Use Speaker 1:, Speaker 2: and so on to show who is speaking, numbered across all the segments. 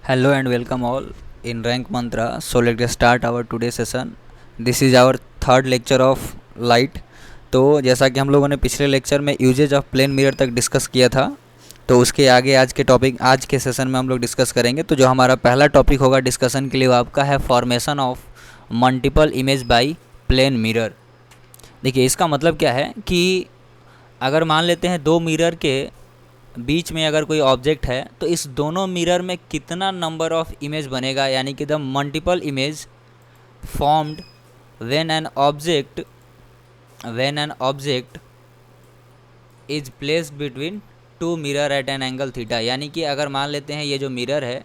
Speaker 1: Hello and welcome all in Rank Mantra. So let's start our today's session. This is our third lecture of light. तो जैसा कि हम लोगों ने पिछले लेक्चर में यूजेज ऑफ प्लेन मिरर तक डिस्कस किया था, तो उसके आगे आज के सेशन में हम लोग डिस्कस करेंगे। तो जो हमारा पहला टॉपिक होगा डिस्कशन के लिए वो आपका है formation of multiple image by plane mirror. देखिए इसका मतलब क्या है कि अगर मान लेते हैं दो मिरर के बीच में अगर कोई ऑब्जेक्ट है तो इस दोनों मिरर में कितना नंबर ऑफ इमेज बनेगा, यानी कि the multiple image formed when an object is placed between two mirror at an angle theta. यानी कि अगर मान लेते हैं ये जो मिरर है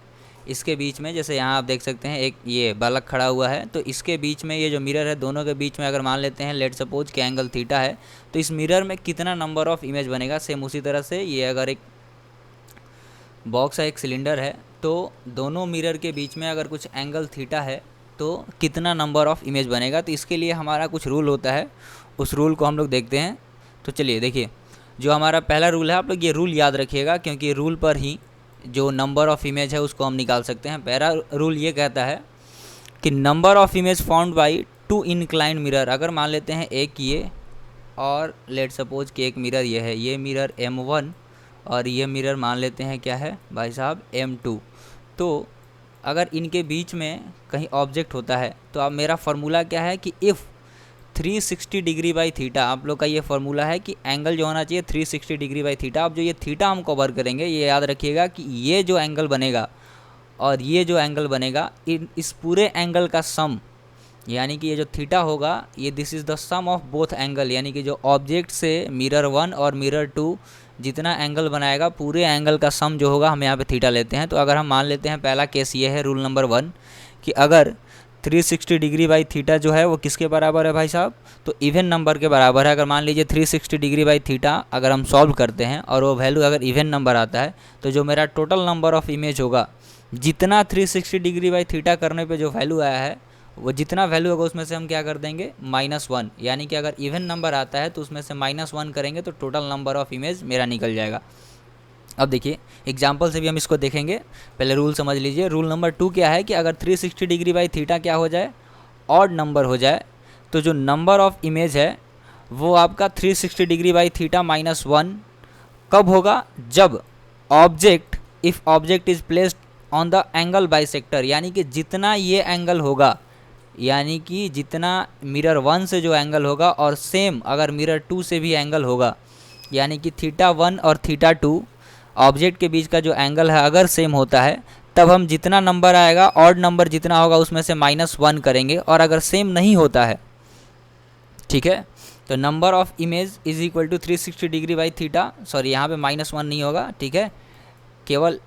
Speaker 1: इसके बीच में, जैसे यहाँ आप देख सकते हैं एक ये बालक खड़ा हुआ है, तो इसके बीच में ये जो मिरर है दोनों के बीच में अगर मान लेते हैं लेट सपोज कि एंगल थीटा है, तो इस मिरर में कितना नंबर ऑफ इमेज बनेगा। सेम उसी तरह से ये अगर एक बॉक्स है, एक सिलेंडर है, तो दोनों मिरर के बीच में अगर कुछ एंगल थीटा है तो कितना नंबर ऑफ इमेज बनेगा। तो इसके लिए हमारा कुछ रूल होता है, उस रूल को हम लोग देखते हैं। तो चलिए देखिए, जो हमारा पहला रूल है आप लोग ये रूल याद रखिएगा, क्योंकि रूल पर ही जो नंबर ऑफ इमेज है उसको हम निकाल सकते हैं। पहला रूल ये कहता है कि number of image found by two inclined mirror. अगर मान लेते हैं एक ये और लेट सपोज कि एक मिरर ये है, ये मिरर M1 और ये मिरर मान लेते हैं क्या है भाई साहब M2। तो अगर इनके बीच में कहीं ऑब्जेक्ट होता है तो अब मेरा फार्मूला क्या है कि इफ़ 360 डिग्री बाई थीटा, आप लोग का ये फार्मूला है कि एंगल जो होना चाहिए 360 डिग्री बाई थीटा। अब जो ये थीटा हम कवर करेंगे, ये याद रखिएगा कि ये जो एंगल बनेगा और ये जो एंगल बनेगा इस पूरे एंगल का सम, यानी कि ये जो थीटा होगा ये this is the sum of both angle, यानी कि जो ऑब्जेक्ट से मिरर 1 और मिरर 2 जितना एंगल बनाएगा पूरे एंगल का सम जो होगा हम यहाँ पे थीटा लेते हैं। तो अगर हम मान लेते हैं पहला केस ये है रूल नंबर 1 कि अगर 360 डिग्री बाई थीटा जो है वो किसके बराबर है भाई साहब, तो इवन नंबर के बराबर है। अगर मान लीजिए 360 डिग्री बाई थीटा अगर हम सॉल्व करते हैं और वो वैल्यू अगर इवन नंबर आता है तो जो मेरा टोटल नंबर ऑफ इमेज होगा, जितना 360 डिग्री बाई थीटा करने पे जो वैल्यू आया है वो जितना वैल्यू होगा उसमें से हम क्या कर देंगे -1। यानी कि अगर इवन नंबर आता है तो उसमें से -1 करेंगे तो टोटल नंबर ऑफ इमेज मेरा निकल जाएगा। अब देखिए एग्जाम्पल से भी हम इसको देखेंगे, पहले रूल समझ लीजिए। रूल नंबर 2 क्या है कि अगर 360 डिग्री बाई थीटा क्या हो जाए, ऑड नंबर हो जाए, तो जो नंबर ऑफ इमेज है वो आपका 360 डिग्री बाई थीटा -1 कब होगा, जब if object is placed on the angle bisector. यानी कि जितना ये एंगल होगा, यानी कि जितना मिरर 1 से जो एंगल होगा और सेम अगर मिरर 2 से भी एंगल होगा, यानी कि थीटा 1 और थीटा 2 ऑब्जेक्ट के बीच का जो एंगल है अगर सेम होता है, तब हम जितना नंबर आएगा ऑड नंबर जितना होगा उसमें से -1 करेंगे। और अगर सेम नहीं होता है, ठीक है, तो number of image is equal to 360 degree by theta, sorry यहाँ पे -1 नहीं होगा, ठीक है, केवल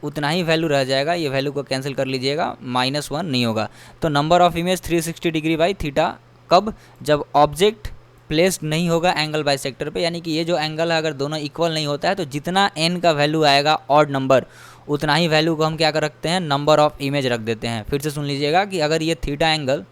Speaker 1: उतना ही वैल्यू रह जाएगा, ये वैल्यू को कैंसिल कर लीजिएगा, -1 नहीं होगा। तो number of image 360 degree by theta कब, जब ऑब्जेक्ट प्लेस्ड नहीं होगा एंगल बाइसेक्टर पे। यानी कि ये जो एंगल है अगर दोनों इक्वल नहीं होता है तो जितना n का वैल्यू आएगा ऑड नंबर, उतना ही वैल्यू को हम क्या कर रखते हैं, नंबर ऑफ इमेज रख देते हैं। फिर से सुन लीजिएगा कि अगर ये थीटा एंगल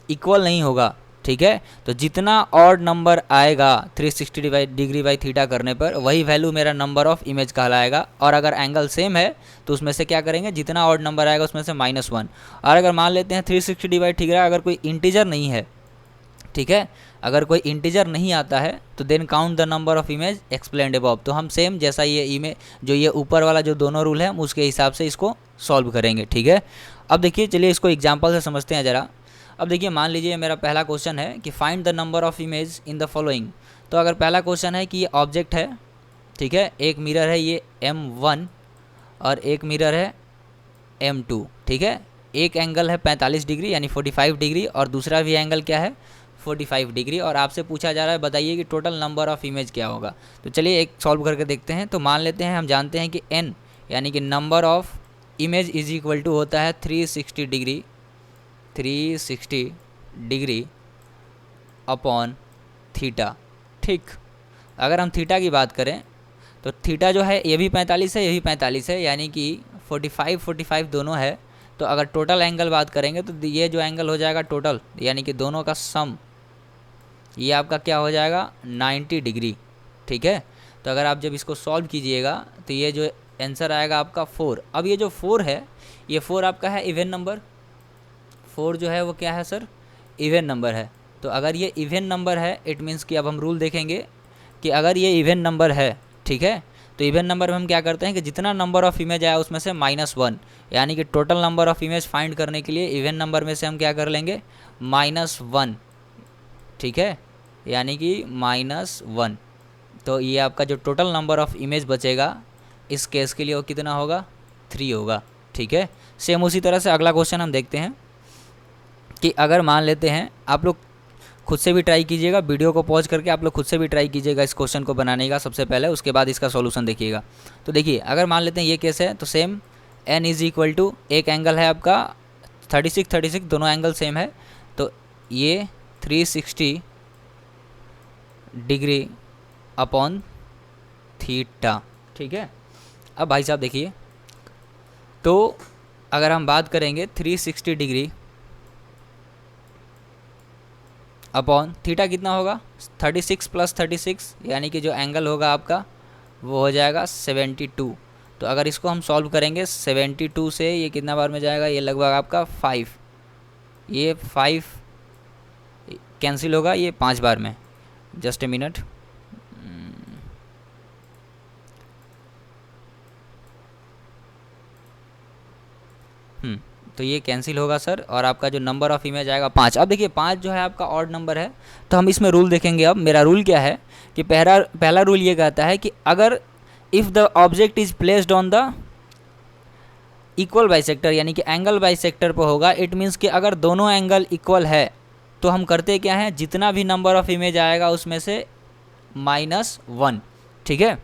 Speaker 1: इक्वल नहीं होगा, ठीक है, तो जितना ऑड नंबर आएगा 360 डिग्री बाई थीटा करने पर वही वैल्यू मेरा नंबर ऑफ इमेज कहलाएगा। और अगर एंगल सेम है तो उसमें से क्या करेंगे, जितना ऑड नंबर आएगा उसमें से -1। और अगर मान लेते हैं 360 डिवाइड, ठीक है, अगर कोई इंटीजर नहीं है, ठीक है, अगर कोई इंटीजर नहीं आता है तो then count the number of image explained above. तो हम सेम जैसा ये इमेज जो ये ऊपर वाला जो दोनों रूल है हम उसके हिसाब से इसको सॉल्व करेंगे, ठीक है। अब देखिए चलिए इसको एग्जाम्पल से समझते हैं ज़रा। अब देखिए मान लीजिए मेरा पहला क्वेश्चन है कि find the number of image in the following. तो अगर पहला क्वेश्चन है कि ये ऑब्जेक्ट है, ठीक है, एक मिरर है ये M1 और एक मिरर है M2, ठीक है, एक एंगल है 45 डिग्री यानी 45 डिग्री और दूसरा भी एंगल क्या है 45 डिग्री, और आपसे पूछा जा रहा है बताइए कि टोटल नंबर ऑफ इमेज क्या होगा। तो चलिए एक सॉल्व करके देखते हैं। तो मान लेते हैं हम जानते हैं कि n यानी कि number of image is equal to होता है 360 डिग्री अपॉन थीटा, ठीक। अगर हम थीटा की बात करें तो थीटा जो है ये भी 45 है, ये भी 45 है, यानी कि 45 दोनों है। तो अगर टोटल एंगल बात करेंगे तो ये जो एंगल हो जाएगा टोटल, यानी कि दोनों का सम, ये आपका क्या हो जाएगा 90 डिग्री, ठीक है। तो अगर आप जब इसको सॉल्व कीजिएगा तो ये जो आंसर आएगा आपका 4। अब ये जो 4 है, ये 4 आपका है इवन नंबर। 4 जो है वो क्या है सर, इवन नंबर है। तो अगर ये इवन नंबर है इट मीन्स कि अब हम रूल देखेंगे कि अगर ये इवन नंबर है, ठीक है, तो इवन नंबर में हम क्या करते हैं कि जितना नंबर ऑफ इमेज आया उसमें से -1, यानी कि total number of image find करने के लिए इवन नंबर में से हम क्या कर लेंगे, -1, ठीक है, यानी कि -1। तो ये आपका जो टोटल नंबर ऑफ इमेज बचेगा इस केस के लिए वो कितना होगा, 3 होगा, ठीक है। सेम उसी तरह से अगला क्वेश्चन हम देखते हैं कि अगर मान लेते हैं, आप लोग खुद से भी ट्राई कीजिएगा, वीडियो को पॉज करके आप लोग खुद से भी ट्राई कीजिएगा इस क्वेश्चन को बनाने का सबसे पहले, उसके बाद इसका सॉल्यूशन देखिएगा। तो देखिए अगर मान लेते हैं ये केस है तो same n is equal to, एक एंगल है आपका 36 दोनों एंगल सेम है, तो ये 360 डिग्री अपॉन थीटा, ठीक है। अब भाई साहब देखिए, तो अगर हम बात करेंगे 360 डिग्री अपॉन थीटा कितना होगा, 36 प्लस 36, यानी कि जो एंगल होगा आपका वो हो जाएगा 72। तो अगर इसको हम सॉल्व करेंगे 72 से ये कितना बार में जाएगा, ये लगभग आपका 5, ये 5 कैंसिल होगा ये 5 बार में। जस्ट ए मिनट, तो ये कैंसिल होगा सर, और आपका जो नंबर ऑफ इमेज आएगा 5। अब देखिए 5 जो है आपका ऑड नंबर है, तो हम इसमें रूल देखेंगे। अब मेरा रूल क्या है कि पहला रूल ये कहता है कि अगर if the object is placed on the equal bisector, यानी कि एंगल बाइसेक्टर पर होगा, इट मीन्स कि अगर दोनों एंगल इक्वल है तो हम करते क्या हैं, जितना भी नंबर ऑफ इमेज आएगा उसमें से -1, ठीक है।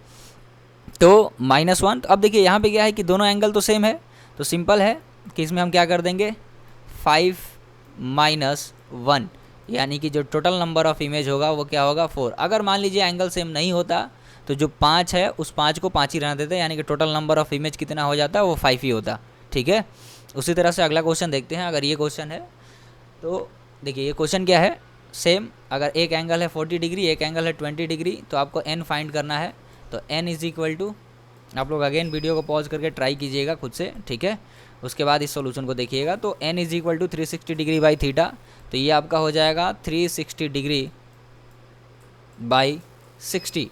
Speaker 1: तो -1, तो अब देखिए यहाँ पे क्या है कि दोनों एंगल तो सेम है, तो सिंपल है कि इसमें हम क्या कर देंगे 5 - 1, यानी कि जो टोटल नंबर ऑफ इमेज होगा वो क्या होगा 4। अगर मान लीजिए एंगल सेम नहीं होता तो जो 5 है उस 5 को 5 ही रहने देते, यानी कि टोटल नंबर ऑफ इमेज कितना हो जाता है वो 5 ही होता, ठीक है। उसी तरह से अगला क्वेश्चन देखते हैं। अगर ये क्वेश्चन है तो देखिए ये क्वेश्चन क्या है, सेम, अगर एक एंगल है 40 डिग्री, एक एंगल है 20 डिग्री, तो आपको n फाइंड करना है। तो n इज इक्वल टू, आप लोग अगेन वीडियो को पॉज करके ट्राई कीजिएगा खुद से, ठीक है, उसके बाद इस सॉल्यूशन को देखिएगा। तो n is equal to 360 degree by theta, तो ये आपका हो जाएगा 360 डिग्री बाई 60।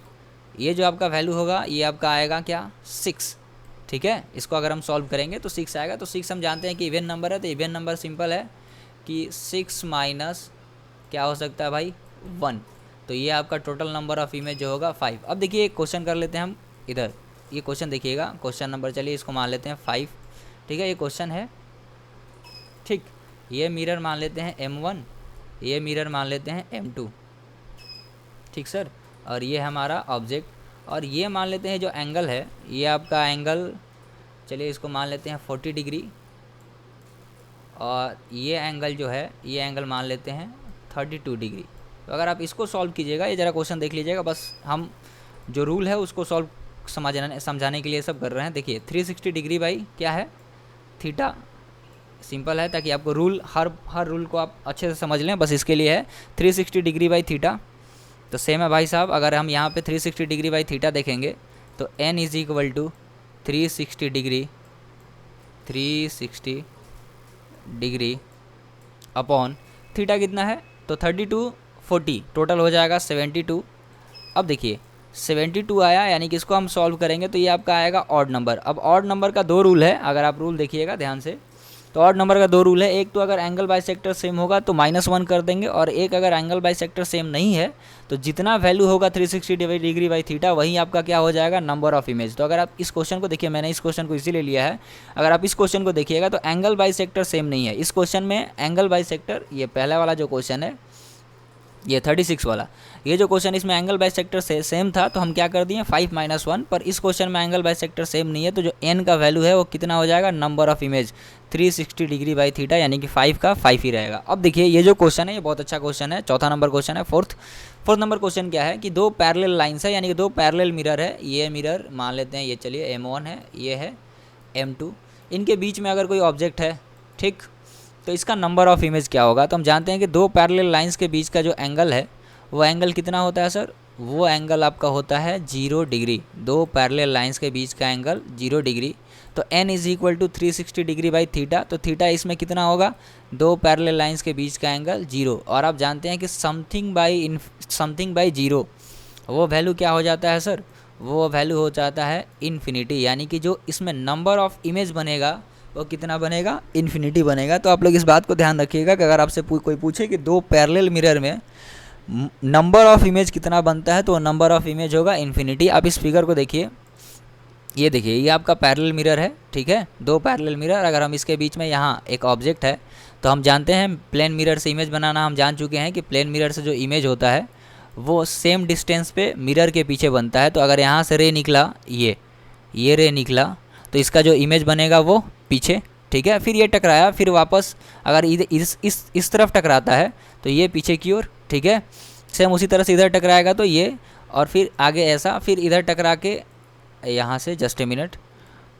Speaker 1: ये जो आपका वैल्यू होगा ये आपका आएगा क्या 6, ठीक है। इसको अगर हम सॉल्व करेंगे तो 6 आएगा। तो 6 हम जानते हैं कि इवन नंबर है, तो इवन नंबर सिंपल है कि 6 माइनस क्या हो सकता है भाई 1, तो ये आपका टोटल नंबर ऑफ इमेज जो होगा 5। अब देखिए एक क्वेश्चन कर लेते हैं हम इधर, ये क्वेश्चन देखिएगा, क्वेश्चन नंबर, चलिए इसको मान लेते हैं 5, ठीक है। ये क्वेश्चन है, ठीक, ये मिरर मान लेते हैं M1, ये मिरर मान लेते हैं M2, ठीक सर, और ये हमारा ऑब्जेक्ट, और ये मान लेते हैं जो एंगल है ये आपका एंगल, चलिए इसको मान लेते हैं 40 डिग्री, और ये एंगल जो है ये एंगल मान लेते हैं 32 डिग्री। तो अगर आप इसको सॉल्व कीजिएगा, ये ज़रा क्वेश्चन देख लीजिएगा, बस हम जो रूल है उसको सॉल्व समझाने के लिए सब कर रहे हैं। देखिए 360 डिग्री बाई क्या है थीटा, सिंपल है, ताकि आपको रूल हर रूल को आप अच्छे से समझ लें, बस इसके लिए है 360 डिग्री बाई थीटा। तो सेम है भाई साहब, अगर हम यहाँ पे 360 डिग्री बाई थीटा देखेंगे तो n is equal to 360 degree upon theta कितना है, तो 32 40 टोटल हो जाएगा 72। अब देखिए 72 आया, यानी कि इसको हम सॉल्व करेंगे तो ये आपका आएगा ऑड नंबर। अब ऑड नंबर का 2 रूल है, अगर आप रूल देखिएगा ध्यान से, तो ऑड नंबर का 2 रूल है। एक तो अगर एंगल बाइसेक्टर सेम होगा तो -1 कर देंगे, और एक अगर एंगल बाइसेक्टर सेम नहीं है तो जितना वैल्यू होगा 360 डिग्री बाई थीटा वही आपका क्या हो जाएगा नंबर ऑफ इमेज। तो अगर आप इस क्वेश्चन को देखिए, मैंने इस क्वेश्चन को इसीलिए लिया है, अगर आप इस क्वेश्चन को देखिएगा तो एंगल बाइसेक्टर सेम नहीं है। इस क्वेश्चन में एंगल बाइसेक्टर, ये पहला वाला जो क्वेश्चन है ये 36 वाला, ये जो क्वेश्चन इसमें एंगल बाइसेक्टर से सेम था तो हम क्या कर दिए 5 - 1, पर इस क्वेश्चन में एंगल बाइसेक्टर सेम नहीं है, तो जो n का वैल्यू है वो कितना हो जाएगा number of image 360 degree by theta, यानी कि 5 का 5 ही रहेगा। अब देखिए ये जो क्वेश्चन है ये बहुत अच्छा क्वेश्चन है, चौथा नंबर क्वेश्चन है। फोर्थ नंबर क्वेश्चन क्या है कि 2 पैरेलल लाइन्स है, यानी कि 2 पैरेलल मिरर है, ये मिरर मान लेते हैं, ये चलिए M1 है, ये है M2, इनके बीच में अगर कोई ऑब्जेक्ट है, ठीक, तो इसका नंबर ऑफ इमेज क्या होगा। तो हम जानते हैं कि 2 पैरेलल लाइंस के बीच का जो एंगल है वो एंगल कितना होता है सर वो एंगल आपका होता है 0 डिग्री, दो पैरेलल लाइंस के बीच का एंगल 0 डिग्री। तो n is equal to 360 degree by theta, तो थीटा इसमें कितना होगा, दो पैरेलल लाइंस के बीच का एंगल 0। और आप जानते हैं कि समथिंग बाई 0 वो वैल्यू क्या हो जाता है सर, वो वैल्यू हो जाता है इन्फिनिटी, यानी कि जो इसमें नंबर ऑफ इमेज बनेगा वो कितना बनेगा, इन्फिनिटी बनेगा। तो आप लोग इस बात को ध्यान रखिएगा कि अगर आपसे कोई पूछे कि दो पैरेलल मिरर में नंबर ऑफ इमेज कितना बनता है, तो नंबर ऑफ इमेज होगा इन्फिनिटी। आप इस फिगर को देखिए, ये देखिए, ये आपका पैरेलल मिरर है, ठीक है, दो पैरेलल मिरर। अगर हम इसके बीच में यहाँ एक ऑब्जेक्ट है, तो हम जानते हैं प्लेन मिरर से इमेज बनाना हम जान चुके हैं कि प्लेन मिरर से जो इमेज होता है वो सेम डिस्टेंस पे मिरर के पीछे बनता है। तो अगर यहाँ से रे निकला, ये रे निकला, तो इसका जो इमेज बनेगा वो पीछे, ठीक है। फिर ये टकराया, फिर वापस अगर इस तरफ टकराता है तो ये पीछे की ओर, ठीक है। सेम उसी तरह से इधर टकराएगा तो ये, और फिर आगे ऐसा, फिर इधर टकरा के यहाँ से जस्ट ए मिनट,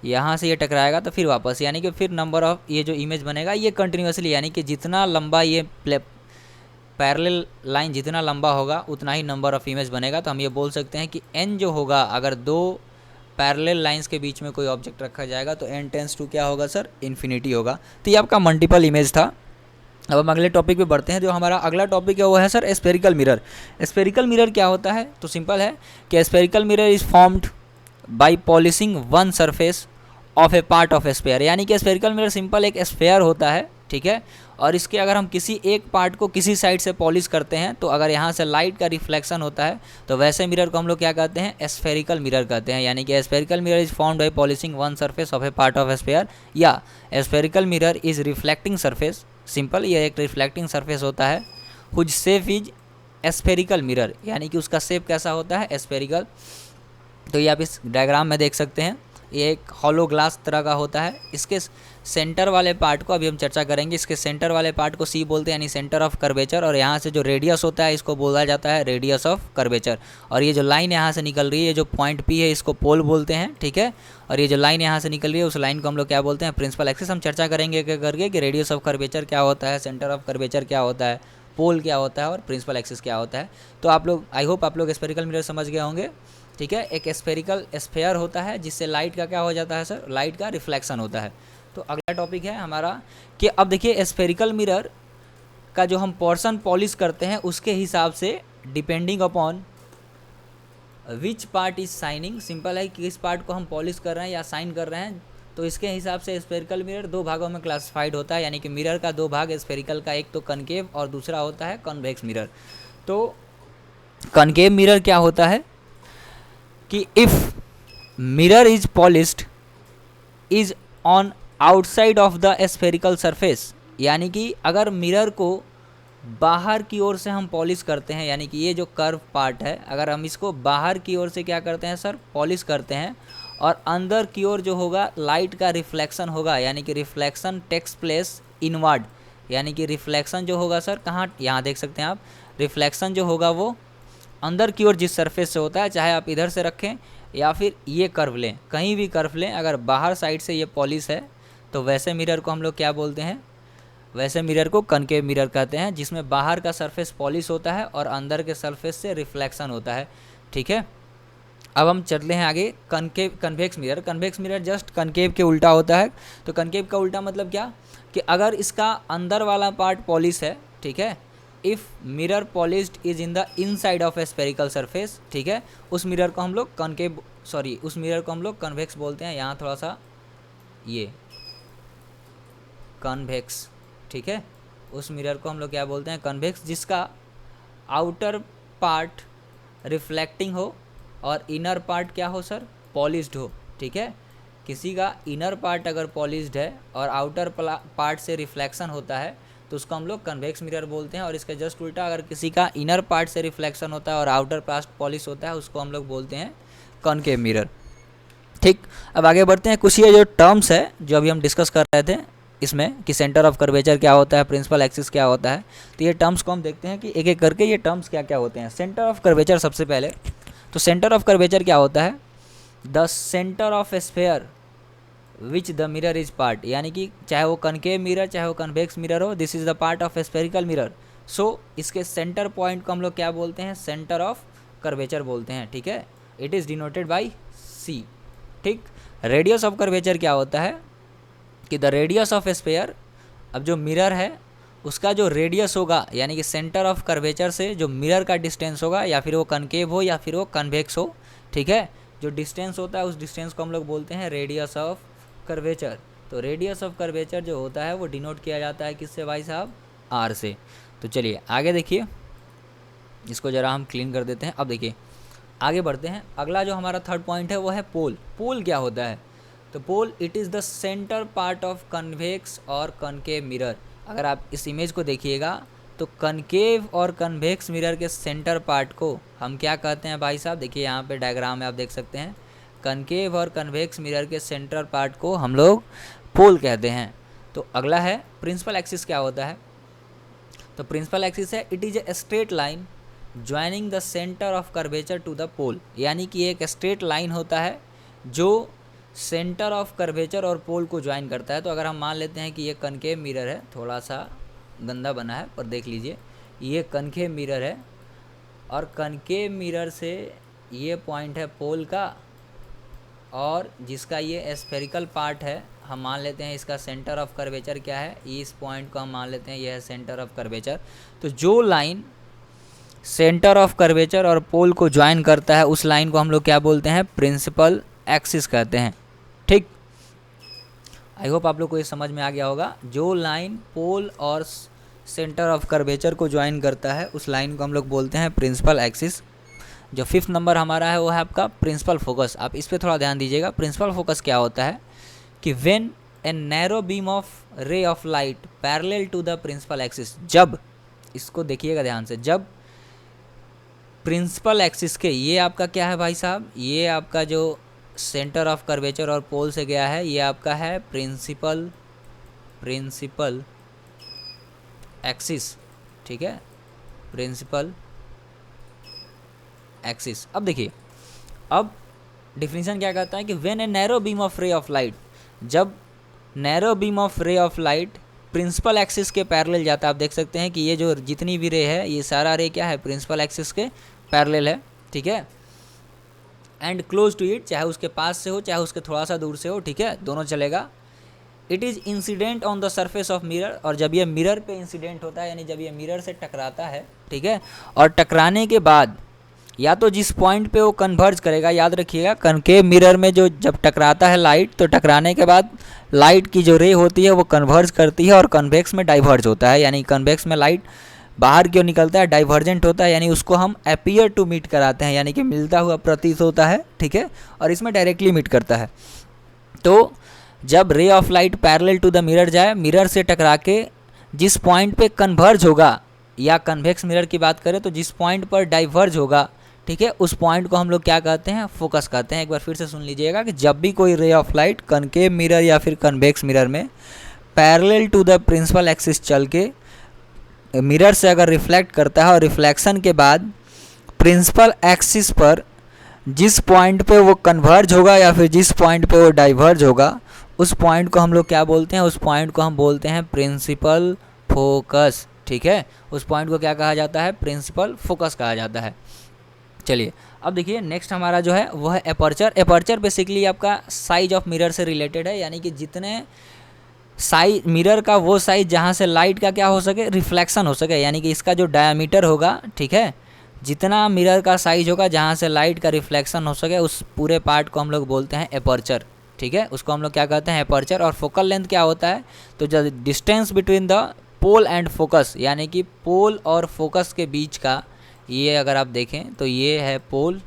Speaker 1: यहाँ से ये टकराएगा तो फिर वापस, यानी कि फिर नंबर ऑफ ये जो इमेज बनेगा ये कंटिन्यूसली, यानी कि जितना लंबा ये पैरेलल लाइन जितना लंबा होगा उतना ही नंबर ऑफ इमेज बनेगा। तो हम ये बोल सकते हैं कि n जो होगा, अगर दो पैरेलल लाइंस के बीच में कोई ऑब्जेक्ट रखा जाएगा तो n टेंस टू क्या होगा सर, इन्फिनिटी होगा। तो ये आपका मल्टीपल इमेज था। अब हम अगले टॉपिक पे बढ़ते हैं। जो हमारा अगला टॉपिक है वो है sir spherical mirror. Spherical mirror क्या होता है, तो सिंपल है कि spherical mirror is formed by polishing one surface of a part of a sphere, यानी कि स्फेरिकल मिरर सिंपल एक स्फेयर होता है, ठीक है। और इसके अगर हम किसी एक पार्ट को किसी साइड से पॉलिश करते हैं तो अगर यहाँ से लाइट का रिफ्लेक्शन होता है तो वैसे मिरर को हम लोग क्या कहते हैं, स्फेरिकल मिरर कहते हैं। यानी कि spherical mirror is formed by polishing one surface of a part of a sphere, या spherical mirror is reflecting surface, simple ये एक रिफ्लेक्टिंग सरफेस होता है। Whose shape is spherical mirror, यानी कि उसका शेप कैसा होता है, स्फेरिकल। तो ये आप इस डायग्राम में देख सकते हैं, ये एक हॉलो ग्लास तरह का होता है। इसके सेंटर वाले पार्ट को अभी हम चर्चा करेंगे, इसके सेंटर वाले पार्ट को सी बोलते हैं, यानी सेंटर ऑफ कर्वेचर। और यहाँ से जो रेडियस होता है इसको बोला जाता है रेडियस ऑफ कर्वेचर। और ये जो लाइन यहाँ से निकल रही है, जो पॉइंट पी है, इसको पोल बोलते हैं, ठीक है। और ये जो लाइन यहाँ से निकल रही है उस लाइन को हम लोग क्या बोलते हैं, प्रिंसिपल एक्सिस। हम चर्चा करेंगे क्या करके कि रेडियस ऑफ कर्वेचर क्या होता है, सेंटर ऑफ कर्वेचर क्या होता है, पोल क्या होता है और प्रिंसिपल एक्सिस क्या होता है। तो आप लोग, आई होप आप लोग स्फेरिकल मिरर समझ गए होंगे, ठीक है। एक स्फेरिकल स्फेयर होता है जिससे लाइट का क्या हो जाता है सर, लाइट का रिफ्लेक्शन होता है। तो अगला टॉपिक है हमारा कि अब देखिए स्फेरिकल मिरर का जो हम पोर्शन पॉलिश करते हैं उसके हिसाब से depending upon which part is shining, simple है कि किस पार्ट को हम पॉलिश कर रहे हैं या शाइन कर रहे हैं, तो इसके हिसाब से स्फेरिकल मिरर दो भागों में क्लासिफाइड होता है। यानी कि मिरर का दो भाग स्फेरिकल का, एक तो कनकेव और दूसरा होता है कॉन्वेक्स मिरर। तो कनकेव मिरर क्या होता है कि if mirror is polished is on outside of the spherical surface, यानी कि अगर मिरर को बाहर की ओर से हम पॉलिश करते हैं, यानी कि ये जो कर्व पार्ट है अगर हम इसको बाहर की ओर से क्या करते हैं सर, पॉलिश करते हैं, और अंदर की ओर जो होगा लाइट का रिफ्लेक्शन होगा, यानी कि रिफ्लेक्शन टेक्स प्लेस इनवर्ड, यानी कि रिफ्लेक्शन जो होगा सर कहाँ, यहाँ देख सकते हैं आप, रिफ्लेक्शन जो होगा वो अंदर की ओर जिस सरफेस से होता है, चाहे आप इधर से रखें या फिर ये कर्व लें, कहीं भी कर्व लें, अगर बाहर साइड से ये पॉलिश है तो वैसे मिरर को हम लोग क्या बोलते हैं, वैसे मिरर को कनकेव मिरर कहते हैं, जिसमें बाहर का सरफेस पॉलिश होता है और अंदर के सरफेस से रिफ्लेक्शन होता है, ठीक है। अब हम चलते हैं आगे, convex mirror. Convex mirror just concave के उल्टा होता है। तो कनकेव का उल्टा मतलब क्या, कि अगर इसका अंदर वाला पार्ट पॉलिश है, ठीक है, if mirror polished is in the inside of A spherical surface, ठीक है, उस मिरर को हम लोग उस मिरर को हम लोग कन्वेक्स बोलते हैं। यहाँ थोड़ा सा ये कन्वेक्स, ठीक है, उस मिरर को हम लोग क्या बोलते हैं, कन्वेक्स, जिसका आउटर पार्ट रिफ्लेक्टिंग हो और इनर पार्ट क्या हो सर, पॉलिश्ड हो, ठीक है। किसी का इनर पार्ट अगर पॉलिश्ड है और आउटर पार्ट से रिफ्लेक्शन होता है तो उसको हम लोग कन्वेक्स मिरर बोलते हैं। और इसका जस्ट उल्टा, अगर किसी का इनर पार्ट से रिफ्लेक्शन होता है और आउटर पार्ट पॉलिश होता है उसको हम लोग बोलते हैं कॉनकेव मिरर, ठीक। अब आगे बढ़ते हैं, कुछ ये जो टर्म्स है जो अभी हम डिस्कस कर रहे थे इसमें कि सेंटर ऑफ कर्वेचर क्या होता है, प्रिंसिपल एक्सिस क्या होता है, तो ये टर्म्स को हम देखते हैं कि एक एक करके ये टर्म्स क्या क्या होते हैं। सेंटर ऑफ कर्वेचर सबसे पहले, तो सेंटर ऑफ कर्वेचर क्या होता है, the centre of sphere which the mirror is part, यानी कि चाहे वो कनकेव मिरर चाहे वो कन्वेक्स मिरर हो, this is the part of spherical mirror. So इसके सेंटर पॉइंट को हम लोग क्या बोलते हैं, सेंटर ऑफ कर्वेचर बोलते हैं, ठीक है। इट इज़ डिनोटेड बाई सी, ठीक। रेडियस ऑफ कर्वेचर क्या होता है कि द रेडियस ऑफ स्फीयर, अब जो मिरर है उसका जो रेडियस होगा यानी कि सेंटर ऑफ कर्वेचर से जो मिरर का डिस्टेंस होगा, या फिर वो कनकेव हो या फिर वो कन्वेक्स हो, ठीक है, जो डिस्टेंस होता है उस डिस्टेंस को हम लोग बोलते हैं रेडियस ऑफ कर्वेचर। तो रेडियस ऑफ कर्वेचर जो होता है वो डिनोट किया जाता है किससे भाई साहब, आर से। तो चलिए आगे देखिए, इसको ज़रा हम क्लीन कर देते हैं। अब देखिए आगे बढ़ते हैं। अगला जो हमारा थर्ड पॉइंट है वो है पोल। पोल क्या होता है, तो pole it is the centre part of convex और कनकेव मिरर। अगर आप इस इमेज को देखिएगा तो कनकेव और कन्वेक्स मिरर के सेंटर पार्ट को हम क्या कहते हैं भाई साहब, देखिए यहाँ पे डायग्राम में आप देख सकते हैं, कनकेव और कन्वेक्स मिरर के सेंटर पार्ट को हम लोग पोल कहते हैं। तो अगला है प्रिंसिपल एक्सिस। क्या होता है, तो प्रिंसिपल एक्सिस है it is a straight line joining the centre of curvature to the pole, यानी कि एक स्ट्रेट लाइन होता है जो सेंटर ऑफ कर्वेचर और पोल को ज्वाइन करता है। तो अगर हम मान लेते हैं कि ये कनकेव मिरर है, थोड़ा सा गंदा बना है पर देख लीजिए, ये कनकेव मिरर है और कनकेव मिरर से ये पॉइंट है पोल का, और जिसका ये स्फेरिकल पार्ट है हम मान लेते हैं इसका सेंटर ऑफ कर्वेचर क्या है, इस पॉइंट को हम मान लेते हैं यह है सेंटर ऑफ कर्वेचर। तो जो लाइन सेंटर ऑफ कर्वेचर और पोल को ज्वाइन करता है उस लाइन को हम लोग क्या बोलते हैं, प्रिंसिपल एक्सिस कहते हैं, ठीक। आई होप आप लोग को ये समझ में आ गया होगा। जो लाइन पोल और सेंटर ऑफ कर्वेचर को ज्वाइन करता है उस लाइन को हम लोग बोलते हैं प्रिंसिपल एक्सिस। जो फिफ्थ नंबर हमारा है वो है आपका प्रिंसिपल फोकस। आप इस पर थोड़ा ध्यान दीजिएगा। प्रिंसिपल फोकस क्या होता है कि when a narrow beam of ray of light parallel to the principal axis, जब, इसको देखिएगा ध्यान से, जब प्रिंसिपल एक्सिस के, ये आपका क्या है भाई साहब, ये आपका जो सेंटर ऑफ कर्वेचर और पोल से गया है ये आपका है प्रिंसिपल एक्सिस, ठीक है, प्रिंसिपल एक्सिस। अब देखिए, अब डिफिनीशन क्या कहता है कि when a narrow beam of ray of light, जब narrow beam of ray of light principal axis के पैरेलल जाता है। आप देख सकते हैं कि ये जो जितनी भी रे है ये सारा रे क्या है, प्रिंसिपल एक्सिस के पैरेलल है, ठीक है, एंड क्लोज टू इट, चाहे उसके पास से हो चाहे उसके थोड़ा सा दूर से हो, ठीक है, दोनों चलेगा। It is incident on the surface of mirror, और जब ये मिरर पे इंसिडेंट होता है यानी जब ये मिरर से टकराता है, ठीक है, और टकराने के बाद या तो जिस पॉइंट पे वो कन्वर्ज करेगा, याद रखिएगा कनकेव मिरर में जो जब टकराता है लाइट, तो टकराने के बाद लाइट की जो रे होती है वो कन्वर्ज करती है और कन्वेक्स में डाइवर्ज होता है, यानी कन्वेक्स में लाइट बाहर क्यों निकलता है, डाइवर्जेंट होता है, यानी उसको हम अपीयर टू मीट कराते हैं, यानी कि मिलता हुआ प्रतीत होता है, ठीक है, और इसमें डायरेक्टली मीट करता है। तो जब ray of light parallel to the mirror जाए, मिरर से टकरा के जिस पॉइंट पे कन्वर्ज होगा, या कन्वेक्स मिरर की बात करें तो जिस पॉइंट पर डाइवर्ज होगा, ठीक है, उस पॉइंट को हम लोग क्या कहते हैं, फोकस कहते हैं। एक बार फिर से सुन लीजिएगा कि जब भी कोई ray of light concave mirror या फिर कन्वेक्स मिरर में parallel to the principal axis चल के मिरर से अगर रिफ्लेक्ट करता है और रिफ्लेक्शन के बाद प्रिंसिपल एक्सिस पर जिस पॉइंट पे वो कन्वर्ज होगा या फिर जिस पॉइंट पे वो डाइवर्ज होगा, उस पॉइंट को हम लोग क्या बोलते हैं, उस पॉइंट को हम बोलते हैं प्रिंसिपल फोकस, ठीक है, उस पॉइंट को क्या कहा जाता है, प्रिंसिपल फोकस कहा जाता है। चलिए अब देखिए नेक्स्ट हमारा जो है वो है एपर्चर। एपर्चर बेसिकली आपका साइज ऑफ मिरर से रिलेटेड है, यानी कि जितने साइज मिरर का वो साइज जहाँ से लाइट का क्या हो सके, रिफ्लेक्शन हो सके, यानी कि इसका जो डायमीटर होगा, ठीक है, जितना मिरर का साइज होगा जहाँ से लाइट का रिफ्लेक्शन हो सके उस पूरे पार्ट को हम लोग बोलते हैं एपर्चर, ठीक है, उसको हम लोग क्या कहते हैं, एपर्चर। और फोकल लेंथ क्या होता है, तो जो distance between the pole and focus, यानी कि पोल और फोकस के बीच का, ये अगर आप देखें तो ये है पोल,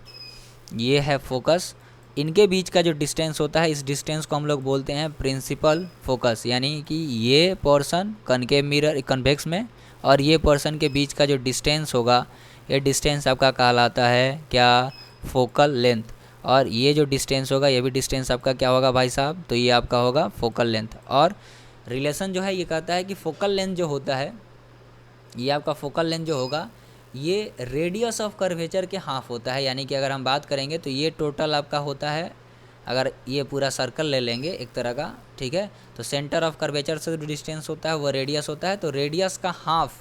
Speaker 1: ये है फोकस, इनके बीच का जो डिस्टेंस होता है इस डिस्टेंस को हम लोग बोलते हैं प्रिंसिपल फोकस, यानी कि ये पोर्शन कनकेव मिरर कन्वेक्स में और ये पोर्शन के बीच का जो डिस्टेंस होगा ये डिस्टेंस आपका कहलाता है क्या, फोकल लेंथ। और ये जो डिस्टेंस होगा ये भी डिस्टेंस आपका क्या होगा भाई साहब, तो ये आपका होगा फोकल लेंथ। और रिलेशन जो है ये कहता है कि फोकल लेंथ जो होता है, ये आपका फोकल लेंथ जो होगा ये रेडियस ऑफ कर्वेचर के हाफ होता है, यानी कि अगर हम बात करेंगे तो ये टोटल आपका होता है, अगर ये पूरा सर्कल ले लेंगे एक तरह का, ठीक है, तो सेंटर ऑफ कर्वेचर से जो डिस्टेंस होता है वो रेडियस होता है, तो रेडियस का हाफ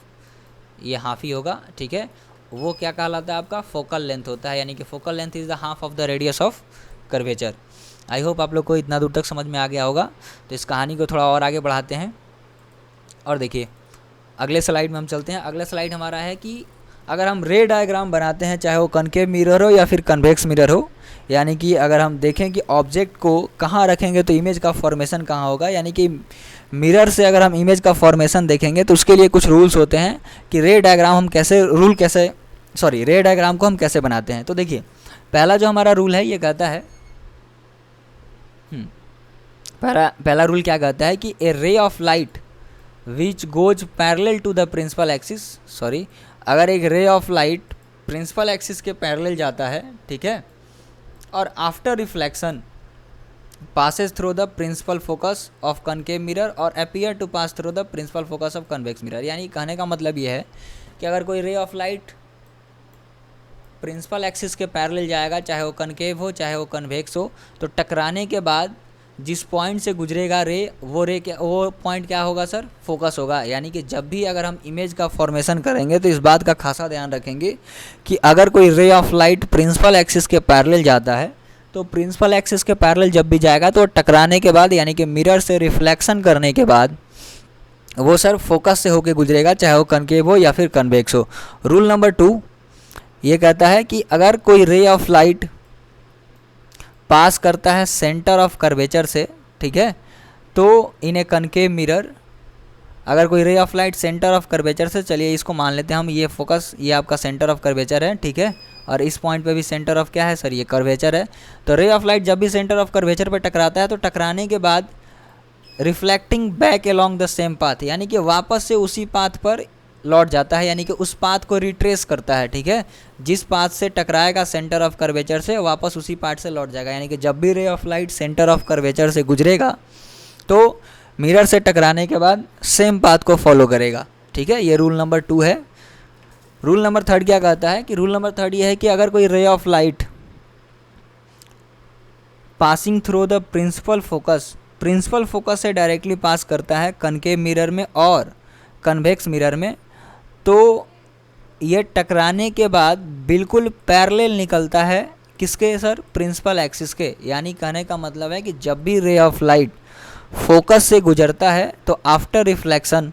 Speaker 1: ये हाफ ही होगा, ठीक है, वो क्या कहलाता है आपका फोकल लेंथ होता है, यानी कि focal length is the half of the radius of curvature. I hope आप लोग को इतना दूर तक समझ में आ गया होगा। तो इस कहानी को थोड़ा और आगे बढ़ाते हैं और देखिए अगले स्लाइड में हम चलते हैं। अगला स्लाइड हमारा है कि अगर हम रे डायग्राम बनाते हैं, चाहे वो कनकेव मिरर हो या फिर कन्वेक्स मिरर हो, यानी कि अगर हम देखें कि ऑब्जेक्ट को कहाँ रखेंगे तो इमेज का फॉर्मेशन कहाँ होगा, यानी कि मिरर से अगर हम इमेज का फॉर्मेशन देखेंगे तो उसके लिए कुछ रूल्स होते हैं कि रे डायग्राम को हम कैसे बनाते हैं। तो देखिए पहला जो हमारा रूल है ये कहता है, पहला रूल क्या कहता है कि a ray of light which goes parallel to the principal axis, अगर एक ray of light principal axis के पैरेलल जाता है, ठीक है, और after reflection passes through the principal focus of concave mirror or appear to pass through the principal focus of convex mirror, यानी कहने का मतलब ये है कि अगर कोई ray of light principal axis के पैरेलल जाएगा, चाहे वो कनकेव हो चाहे वो कन्वेक्स हो, तो टकराने के बाद जिस पॉइंट से गुजरेगा रे, वो पॉइंट क्या होगा सर, फोकस होगा। यानी कि जब भी अगर हम इमेज का फॉर्मेशन करेंगे तो इस बात का खासा ध्यान रखेंगे कि अगर कोई ray of light principal axis के पैरेलल जाता है तो प्रिंसिपल एक्सिस के पैरेलल जब भी जाएगा तो टकराने के बाद, यानी कि मिरर से रिफ्लेक्शन करने के बाद वो सर फोकस से होके गुजरेगा, चाहे वो कनकेव हो या फिर कन्वेक्स हो। रूल नंबर 2 ये कहता है कि अगर कोई रे ऑफ लाइट पास करता है सेंटर ऑफ कर्वेचर से, ठीक है, तो इन ए कनकेव मिरर, अगर कोई ray of light centre of curvature से, चलिए इसको मान लेते हैं हम, ये फोकस, ये आपका सेंटर ऑफ कर्वेचर है, ठीक है, और इस पॉइंट पे भी सेंटर ऑफ क्या है सर, ये कर्वेचर है। तो रे ऑफ लाइट जब भी सेंटर ऑफ कर्वेचर पे टकराता है तो टकराने के बाद reflecting back along the same path, यानी कि वापस से उसी पाथ पर लौट जाता है, यानी कि उस पाथ को रिट्रेस करता है, ठीक है, जिस पाथ से टकराएगा सेंटर ऑफ कर्वेचर से वापस उसी पाथ से लौट जाएगा। यानी कि जब भी रे of light centre of curvature से गुजरेगा तो मिरर से टकराने के बाद सेम पाथ को फॉलो करेगा, ठीक है। ये रूल नंबर 2 है। रूल नंबर 3 क्या कहता है कि रूल नंबर 3 ये है कि अगर कोई ray of light passing through the principal focus से डायरेक्टली पास करता है कनकेव मिरर में और कन्वेक्स मिरर में, तो ये टकराने के बाद बिल्कुल पैरेलल निकलता है किसके सर, प्रिंसिपल एक्सिस के। यानी कहने का मतलब है कि जब भी रे ऑफ लाइट फोकस से गुजरता है तो आफ्टर रिफ्लेक्शन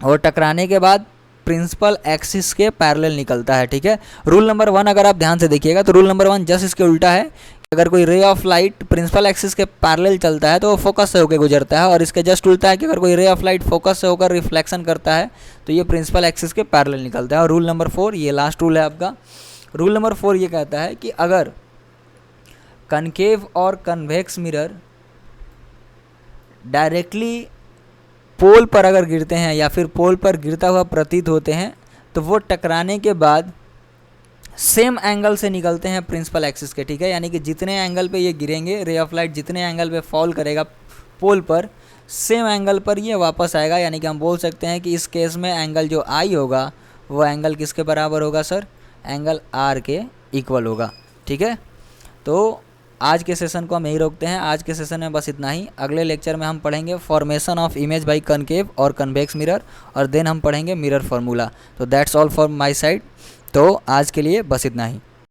Speaker 1: और टकराने के बाद प्रिंसिपल एक्सिस के पैरेलल निकलता है, ठीक है। रूल नंबर 1 अगर आप ध्यान से देखिएगा तो रूल नंबर 1 जस्ट इसके उल्टा है कि अगर कोई ray of light principal axis के पैरेलल चलता है तो वो फोकस से होकर गुजरता है, और इसके जस्ट उल्टा है कि अगर कोई रे ऑफ लाइट फोकस से होकर रिफ्लेक्शन करता है तो ये प्रिंसिपल एक्सिस के पैरेलल निकलता है। और रूल नंबर 4 ये लास्ट रूल है आपका। रूल नंबर 4 ये कहता है कि अगर कनकेव और कन्वेक्स मिरर डायरेक्टली पोल पर अगर गिरते हैं या फिर पोल पर गिरता हुआ प्रतीत होते हैं तो वो टकराने के बाद सेम एंगल से निकलते हैं प्रिंसिपल एक्सिस के, ठीक है। यानी कि जितने एंगल पे ये गिरेंगे, रे ऑफ लाइट जितने एंगल पे फॉल करेगा पोल पर, सेम एंगल पर ये वापस आएगा। यानी कि हम बोल सकते हैं कि इस केस में एंगल जो आई होगा वो एंगल किसके बराबर होगा सर, एंगल आर के इक्वल होगा, ठीक है। तो आज के सेशन को हम यही रोकते हैं। आज के सेशन में बस इतना ही। अगले लेक्चर में हम पढ़ेंगे formation of image by concave और कन्वेक्स मिरर, और देन हम पढ़ेंगे मिरर फार्मूला। तो that's all for my side. तो आज के लिए बस इतना ही।